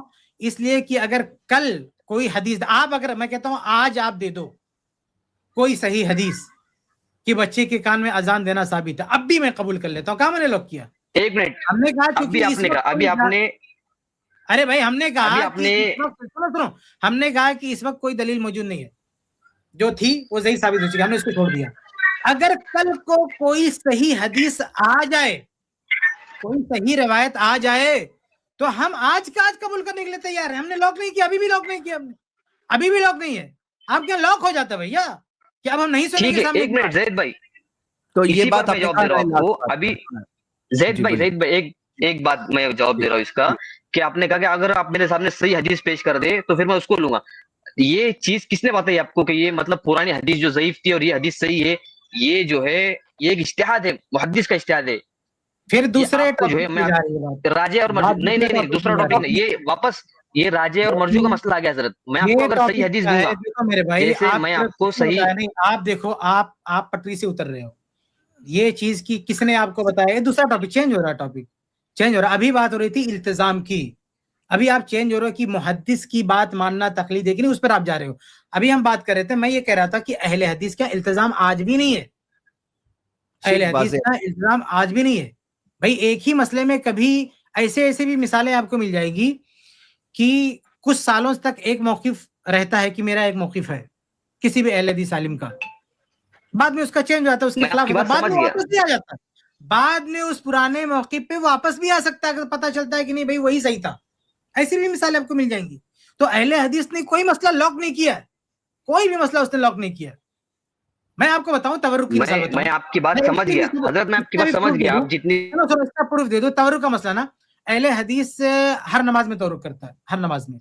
اس لیے کہ اگر کل کوئی حدیث آپ، اگر میں کہتا ہوں آج آپ دے دو کوئی صحیح حدیث کہ بچے کے کان میں اذان دینا ثابت ہے، اب بھی میں قبول کر لیتا ہوں. کہاں میں نے لاک کیا؟ ایک منٹ، ہم نے کہا ابھی آپ نے کہا، ابھی آپ نے، ارے بھائی ہم نے کہا ابھی آپ نے، سنو، ہم نے کہا کہ اس وقت کوئی دلیل موجود نہیں ہے، جو تھی وہ صحیح ثابت ہو چکی، ہم نے اس کو چھوڑ دیا. اگر کل کو کوئی صحیح حدیث آ جائے، کوئی صحیح روایت آ جائے، تو ہم آج کا آج قبول کرنے کے لیے تیار ہیں. ہم نے لاک نہیں کیا، ابھی بھی لاک نہیں کیا، ہم نے ابھی بھی لاک نہیں ہے. آپ کیا لاک ہو جاتا ہے بھیا کہ اب ہم نہیں سنیں ٹھیک گے ہے. سامنے ایک منٹ زید بھائی، تو یہ اسی پر بات میں جواب دے رہا ہوں آپ کو. ابھی زید بھائی ایک بات میں جواب دے رہا ہوں اس کا، کہ آپ نے کہا کہ اگر آپ میرے سامنے صحیح حدیث پیش کر دے تو پھر میں اس کو لوں گا. یہ چیز کس نے بتائی آپ کو کہ یہ مطلب پرانی حدیث جو ضعیف تھی اور یہ حدیث صحیح ہے؟ یہ جو ہے یہ ایک اجتہاد ہے، محدث کا اجتہاد ہے. پھر دوسرے آپ کو جو ہے میں راجے اور مرجو، نہیں دوسرا ٹاپک نہیں، یہ واپس یہ راجے اور مرجو کا مسئلہ آ گیا حضرت. میں آپ کو اگر صحیح حدیث دوں گا، دیکھو میرے بھائی، جیسے میں آپ کو صحیح، نہیں آپ دیکھو، آپ پٹری سے اتر رہے ہو. یہ چیز کی کس نے آپ کو بتایا؟ یہ دوسرا ٹاپک چینج ہو رہا ہے، ٹاپک چینج ہو رہا ہے. ابھی بات ہو رہی تھی التزام کی، ابھی آپ چینج ہو رہے ہو کہ محدث کی بات ماننا تقلید ہے کہ نہیں، اس پر آپ جا رہے ہو. ابھی ہم بات کر رہے تھے، میں یہ کہہ رہا تھا کہ اہل حدیث کا التزام آج بھی نہیں ہے، اہل حدیث کا التزام آج بھی نہیں ہے. بھائی ایک ہی مسئلے میں کبھی ایسے بھی مثالیں آپ کو مل جائے گی کہ کچھ سالوں تک ایک موقف رہتا ہے کہ میرا ایک موقف ہے کسی بھی اہل حدیث عالم کا، بعد میں اس کا چینج ہو جاتا ہے، اس کے خلاف ہوتا ہے، بعد میں واپس بھی آ جاتا ہے، بعد میں اس پرانے موقف پہ واپس بھی آ سکتا ہے اگر پتہ چلتا ہے کہ نہیں بھائی وہی صحیح تھا. ایسی بھی مثالیں آپ کو مل جائیں گی. تو اہل حدیث نے کوئی مسئلہ لاک نہیں کیا ہے، کوئی بھی مسئلہ اس نے لاک نہیں کیا. میں آپ کو بتاؤں تورک کی مثال بتاؤں، میں آپ کی بات سمجھ گیا حضرت، میں آپ کی بات سمجھ گیا. آپ جتنی اس کا پروف دے دو. تورک کا مسئلہ نا، اہل حدیث ہر نماز میں تورک کرتا ہے، ہر نماز میں.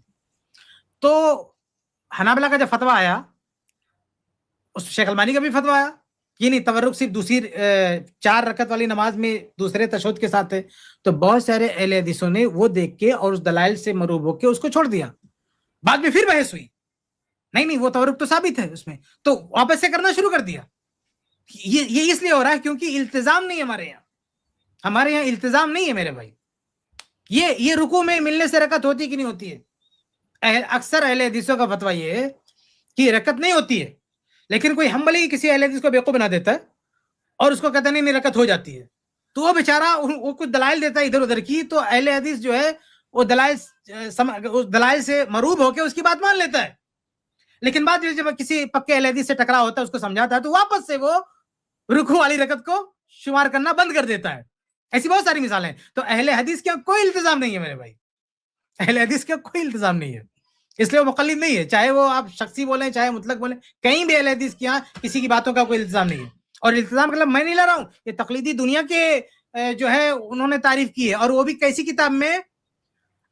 تو حنابلہ کا جب فتویٰ آیا، اس شیخ البانی کا بھی فتویٰ آیا یہ نہیں تورک صرف دوسری 4 رکعت والی نماز میں دوسرے تشہد کے ساتھ ہے، تو بہت سارے اہل حدیثوں نے وہ دیکھ کے اور اس دلائل سے مروب ہو کے اس کو چھوڑ دیا. بعد میں پھر بحث ہوئی، نہیں وہ تورک تو ثابت ہے اس میں، تو واپس سے کرنا شروع کر دیا. یہ اس لیے ہو رہا ہے کیونکہ التزام نہیں ہے ہمارے یہاں التزام نہیں ہے میرے بھائی. یہ رکوع میں ملنے سے رکعت ہوتی کہ نہیں ہوتی ہے؟ اکثر اہل حدیثوں کا فتویٰ یہ ہے کہ رکعت نہیں ہوتی ہے. لیکن کوئی ہمبلی کسی اہل حدیث کو بیوقوف بنا دیتا ہے اور اس کو کہتا نہیں رکعت ہو جاتی ہے, تو وہ بیچارہ وہ کچھ دلائل دیتا ہے ادھر ادھر کی, تو اہل حدیث جو ہے وہ دلائل سے مروب ہو کے اس کی بات مان لیتا ہے, لیکن بعد میں جب کسی پکے اہل حدیث سے ٹکرا ہوتا ہے, اس کو سمجھاتا ہے, تو واپس سے وہ رکوع والی رکعت کو شمار کرنا بند کر دیتا ہے. ایسی بہت ساری مثالیں ہیں. تو اہل حدیث کا کوئی التزام نہیں ہے میرے بھائی, اہل حدیث کا کوئی التزام نہیں ہے, اس لیے وہ مقلد نہیں ہے, چاہے وہ آپ شخصی بولیں چاہے مطلق بولیں, کہیں بھی اہل حدیث کے یہاں کسی کی باتوں کا کوئی التزام نہیں ہے. اور التزام کا میں نہیں لا رہا ہوں, یہ تقلیدی دنیا کے جو ہے انہوں نے تعریف کی ہے, اور وہ بھی کیسی کتاب میں,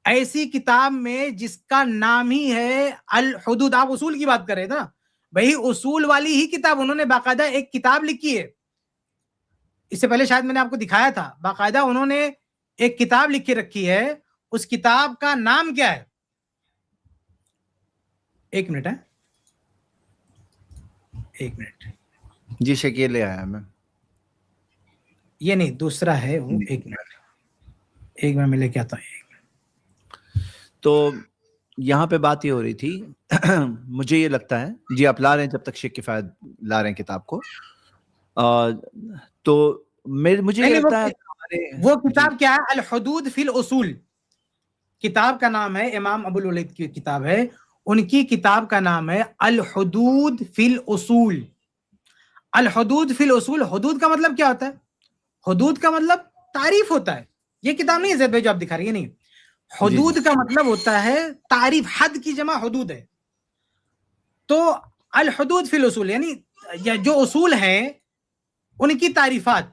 ایسی کتاب میں جس کا نام ہی ہے الحدود. آپ اصول کی بات کر رہے تھے نا بھائی, اصول والی ہی کتاب انہوں نے باقاعدہ ایک کتاب لکھی ہے. اس سے پہلے شاید میں نے آپ کو دکھایا تھا, باقاعدہ انہوں نے ایک کتاب لکھ کے رکھی ہے. اس کتاب کا نام کیا ہے, ایک منٹ ہے, ایک منٹ جی شکیل لے آیا میں, یہ نہیں دوسرا ہے وہ, ایک منٹ میں لے کے آتا ہوں. تو یہاں پہ بات یہ ہو رہی تھی مجھے یہ لگتا ہے, جی آپ لا رہے ہیں جب تک شیخ کفایت لا رہے ہیں کتاب کو, تو مجھے یہ لگتا ہے وہ کتاب کیا ہے, الحدود فی الاصول. کتاب کا نام ہے, امام ابو الولید کی کتاب ہے, ان کی کتاب کا نام ہے الحدود فی الاصول. الحدود فی الاصول, حدود کا مطلب کیا ہوتا ہے, حدود کا مطلب تعریف ہوتا ہے. یہ کتاب نہیں ہے زید بھائی جو آپ دکھا رہی ہے, نہیں, حدود کا مطلب ہوتا ہے تعریف, حد کی جمع حدود ہے. تو الحدود فی الاصول یعنی جو اصول ہیں ان کی تعریفات.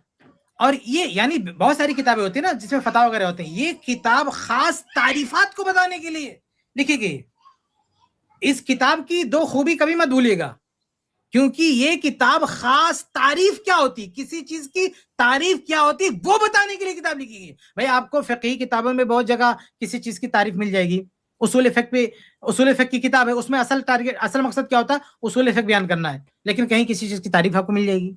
اور یہ یعنی بہت ساری کتابیں ہوتی ہیں نا جس میں فتاوی وغیرہ ہوتے ہیں, یہ کتاب خاص تعریفات کو بتانے کے لیے لکھی گئی. اس کتاب کی دو خوبی کبھی مت بھولیے گا, کیونکہ یہ کتاب خاص تعریف کیا ہوتی, کسی چیز کی تعریف کیا ہوتی وہ بتانے کے لیے کتاب لکھی گئی. بھائی آپ کو فقہی کتابوں میں بہت جگہ کسی چیز کی تعریف مل جائے گی. اصول فقہ پہ, اصول فقہ کی کتاب ہے, اس میں اصل ٹارگٹ, اصل مقصد کیا ہوتا ہے, اصول فقہ بیان کرنا ہے, لیکن کہیں کسی چیز کی تعریف آپ کو مل جائے گی.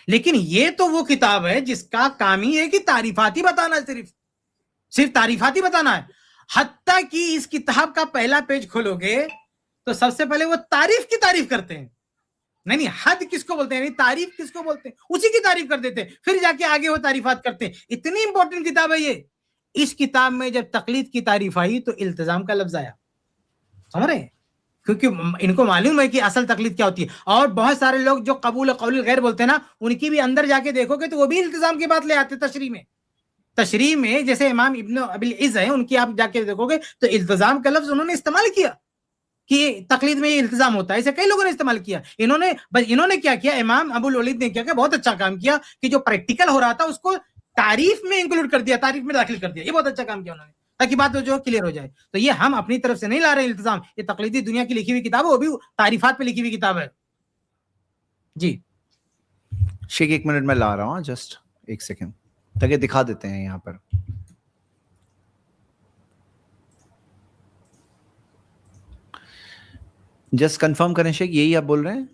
لیکن یہ تو وہ کتاب ہے جس کا کام ہی ہے کہ تعریفات ہی بتانا ہے, صرف تعریفات ہی بتانا ہے. حتیٰ کہ اس کتاب کا پہلا پیج کھولو گے تو سب سے پہلے وہ تعریف کی تعریف کرتے ہیں. نہیں حد کس کو بولتے ہیں, یعنی تعریف کس کو بولتے ہیں, اسی کی تعریف کر دیتے ہیں, پھر جا کے آگے وہ تعریفات کرتے ہیں. اتنی امپورٹنٹ کتاب ہے یہ. اس کتاب میں جب تقلید کی تعریف آئی تو التزام کا لفظ آیا, سمجھ رہے ہیں, کیونکہ ان کو معلوم ہے کہ اصل تقلید کیا ہوتی ہے. اور بہت سارے لوگ جو قبول قول غیر بولتے ہیں نا, ان کی بھی اندر جا کے دیکھو گے تو وہ بھی التزام کی بات لے آتے. تشریح میں جیسے امام ابن ابی العز ہیں, ان کی آپ جا کے دیکھو گے تو التزام کا لفظ انہوں نے استعمال کیا کہ تقلید میں یہ التزام ہوتا ہے. ایسے کئی لوگوں نے استعمال کیا. انہوں نے کیا کیا, امام ابو الولید نے کیا کہ بہت اچھا کام کیا کہ جو پریکٹیکل ہو رہا تھا اس کو تعریف میں انکلوڈ کر دیا, تعریف میں داخل کر دیا. یہ بہت اچھا کام کیا انہوں نے, تاکہ بات جو کلیئر ہو جائے. تو یہ ہم اپنی طرف سے نہیں لا رہے التزام, یہ تقلیدی دنیا کی لکھی ہوئی کتاب ہے, وہ بھی تعریفات پہ لکھی ہوئی کتاب ہے. جی شیخ ایک منٹ میں لا رہا ہوں, جسٹ ایک سیکنڈ, تاکہ دکھا دیتے ہیں یہاں پر. جسٹ کنفرم کریں شیخ, یہی آپ بول رہے ہیں,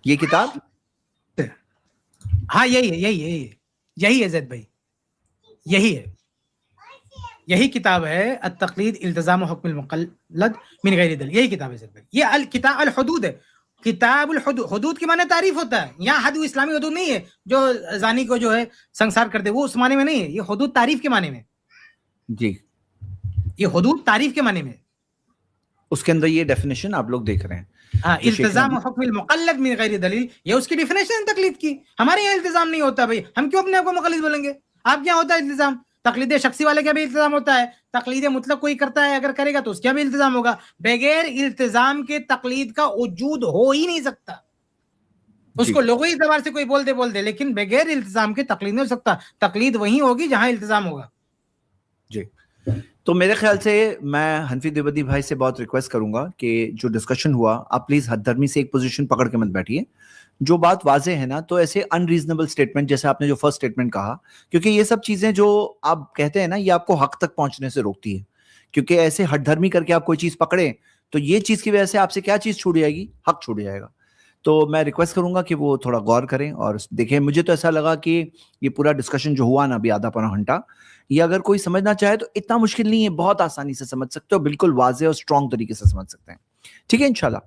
یہ کتاب؟ ہاں یہی ہے زید بھائی, یہی کتاب ہے التقلید التزام حکم المقلد من غیر دلیل. یہی کتاب ہے زید بھائی. یہ الکتاب الحدود ہے, کتاب الحدود. حدود کے معنی تعریف ہوتا ہے. یہاں حد اسلامی حدود نہیں ہے جو زانی کو جو ہے سنسار کر دے, وہ اس معنی میں نہیں ہے. یہ حدود تعریف کے معنی میں. جی یہ حدود تعریف کے معنی میں, اس کے اندر یہ ڈیفینیشن آپ لوگ دیکھ رہے ہیں. ہاں, التزام حکم المقلد من غیر دلیل, یہ اس کی ڈیفینیشن تقلید کی. ہمارے یہاں التزام نہیں ہوتا بھائی, ہم کیوں اپنے آپ کو مقلد بولیں گے؟ آپ کیا ہوتا ہے التزام؟ تقلید شخصی والے کا بھی التزام ہوتا ہے, تقلید مطلق کوئی کرتا ہے اگر کرے گا تو اس کا بھی التزام ہوگا. بغیر التزام کے تقلید کا وجود ہو ہی نہیں سکتا. اس کو لغوی اعتبار سے کوئی بول دے لیکن بغیر التزام کے تقلید نہیں ہو سکتا. تقلید وہیں ہوگی جہاں التزام ہوگا. جی, تو میرے خیال سے میں حنفی دیوبندی بھائی سے بہت ریکویسٹ کروں گا کہ جو ڈسکشن ہوا, آپ پلیز حد درمی سے ایک پوزیشن پکڑ کے مت بیٹھیے. جو بات واضح ہے نا, تو ایسے انریزنیبل سٹیٹمنٹ جیسے آپ نے جو فرسٹ سٹیٹمنٹ کہا, کیونکہ یہ سب چیزیں جو آپ کہتے ہیں نا, یہ آپ کو حق تک پہنچنے سے روکتی ہے. کیونکہ ایسے ہٹ دھرمی کر کے آپ کوئی چیز پکڑے تو یہ چیز کی وجہ سے آپ سے کیا چیز چھوٹ جائے گی؟ حق چھوٹ جائے گا. تو میں ریکویسٹ کروں گا کہ وہ تھوڑا غور کریں اور دیکھیں. مجھے تو ایسا لگا کہ یہ پورا ڈسکشن جو ہوا نا ابھی آدھا پونا گھنٹہ, یہ اگر کوئی سمجھنا چاہے تو اتنا مشکل نہیں ہے, بہت آسانی سے سمجھ سکتے ہو, بالکل واضح اور اسٹرانگ طریقے سے سمجھ سکتے ہیں. ٹھیک ہے انشاءاللہ.